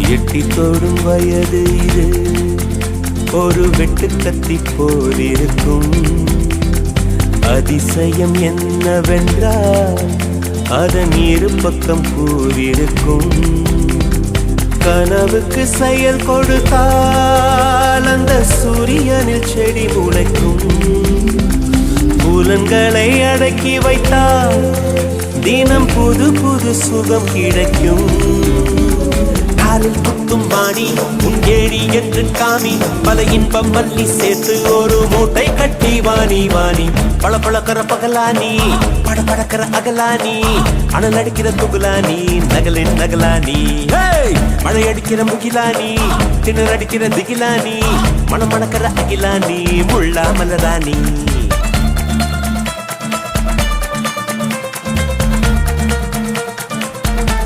எட்டி தொடும் வயது இது ஒரு வெட்டு கத்தி போலிருக்கும். அதிசயம் என்னவென்றால் அதன் இரு பக்கம் கூறிருக்கும். கனவுக்கு செயல் கொடுத்தால் அந்த சூரியனில் செடி முளைக்கும். புலன்களை அடக்கி வைத்தால் தினம் புது புது சுகம் கிடைக்கும். காலில் குத்தும் வாணி உன் ஏழி என்று காமி, பல இன்பம் மல்லி சேர்த்து ஒரு மூட்டை கட்டி வாணி வாணி. பழ பழக்கிற பகலானி, பட படக்கிற அகலானி, அனல் அடிக்கிற துகுலானி, நகலின் நகலானி. மழை அடிக்கிற முகிலானி, திணற அடிக்கிற திகிலானி, மணம் மணக்கிற அகிலானி, முள்ளா மலராணி.